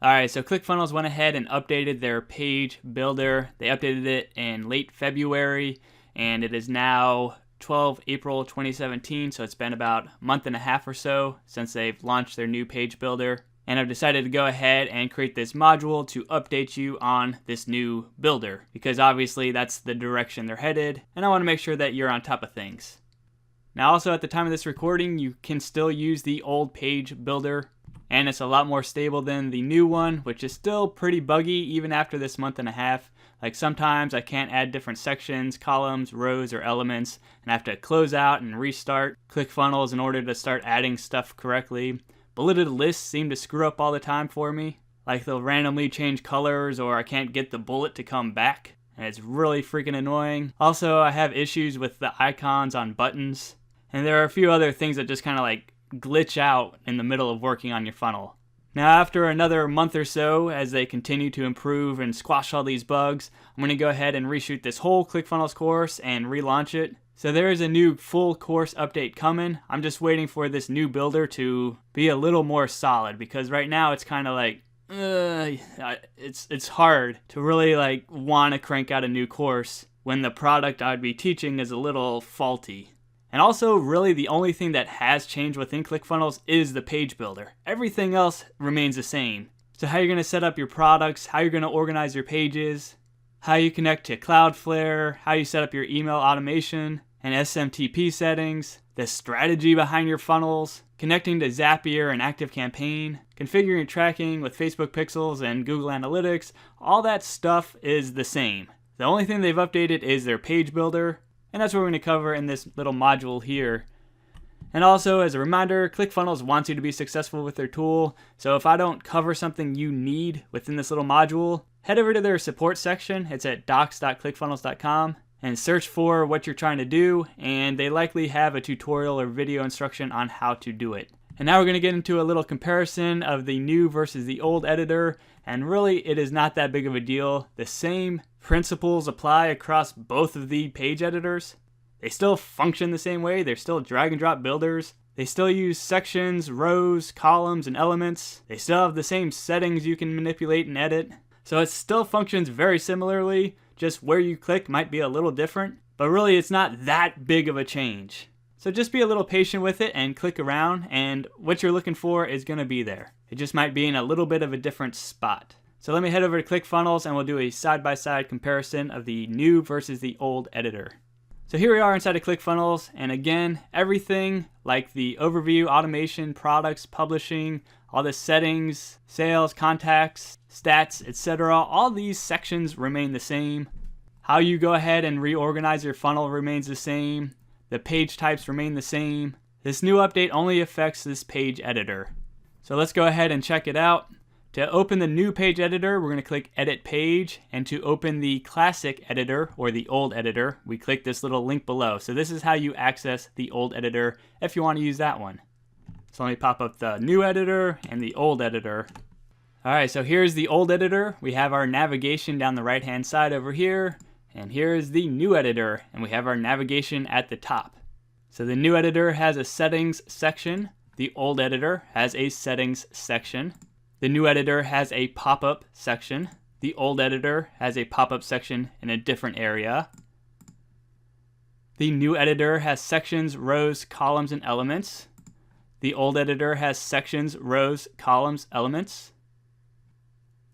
Alright, so ClickFunnels went ahead and updated their page builder. They updated it in late February, and it is now 12 April 2017, so it's been about a month and a half or so since they've launched their new page builder. And I've decided to go ahead and create this module to update you on this new builder, because obviously that's the direction they're headed, and I want to make sure that you're on top of things. Now also at the time of this recording, you can still use the old page builder, and it's a lot more stable than the new one, which is still pretty buggy even after this month and a half. Like sometimes I can't add different sections, columns, rows, or elements, and I have to close out and restart ClickFunnels in order to start adding stuff correctly. Bulleted lists seem to screw up all the time for me. Like they'll randomly change colors, or I can't get the bullet to come back, and it's really freaking annoying. Also, I have issues with the icons on buttons, and there are a few other things that just kind of like glitch out in the middle of working on your funnel. Now after another month or so, as they continue to improve and squash all these bugs, I'm going to go ahead and reshoot this whole ClickFunnels course and relaunch it. So there is a new full course update coming. I'm just waiting for this new builder to be a little more solid, because right now it's kind of like, it's hard to really like want to crank out a new course when the product I'd be teaching is a little faulty. And also, really the only thing that has changed within ClickFunnels is the page builder. Everything else remains the same. So how you're going to set up your products, how you're going to organize your pages, how you connect to Cloudflare, how you set up your email automation and SMTP settings, the strategy behind your funnels, connecting to Zapier and ActiveCampaign, configuring tracking with Facebook Pixels and Google Analytics, all that stuff is the same. The only thing they've updated is their page builder, and that's what we're going to cover in this little module here. And also, as a reminder, ClickFunnels wants you to be successful with their tool, so if I don't cover something you need within this little module, head over to their support section. It's at docs.clickfunnels.com, and search for what you're trying to do, and they likely have a tutorial or video instruction on how to do it. And now we're going to get into a little comparison of the new versus the old editor, and really it is not that big of a deal. The same principles apply across both of the page editors. They still function the same way. They're still drag and drop builders. They still use sections, rows, columns, and elements. They still have the same settings you can manipulate and edit. So it still functions very similarly, just where you click might be a little different, but really it's not that big of a change. So just be a little patient with it and click around, and what you're looking for is going to be there. It just might be in a little bit of a different spot. So let me head over to ClickFunnels and we'll do a side-by-side comparison of the new versus the old editor. So here we are inside of ClickFunnels, and again, everything like the overview, automation, products, publishing, all the settings, sales, contacts, stats, etc., all these sections remain the same. How you go ahead and reorganize your funnel remains the same. The page types remain the same. This new update only affects this page editor. So let's go ahead and check it out. To open the new page editor, we're going to click Edit Page, and to open the classic editor, or the old editor, we click this little link below. So this is how you access the old editor if you want to use that one. So let me pop up the new editor and the old editor. Alright, so here's the old editor. We have our navigation down the right hand side over here, and here's the new editor, and we have our navigation at the top. So the new editor has a settings section. The old editor has a settings section. The new editor has a pop-up section. The old editor has a pop-up section in a different area. The new editor has sections, rows, columns, and elements. The old editor has sections, rows, columns, elements.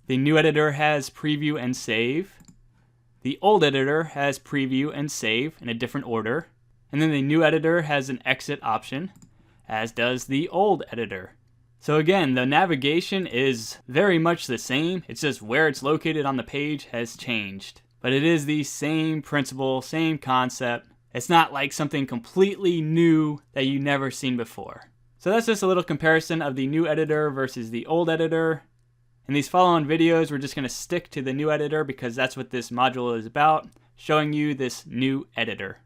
The new editor has preview and save. The old editor has preview and save in a different order. And then the new editor has an exit option, as does the old editor. So again, the navigation is very much the same. It's just where it's located on the page has changed. But it is the same principle, same concept. It's not like something completely new that you've never seen before. So that's just a little comparison of the new editor versus the old editor. In these following videos, we're just going to stick to the new editor because that's what this module is about, showing you this new editor.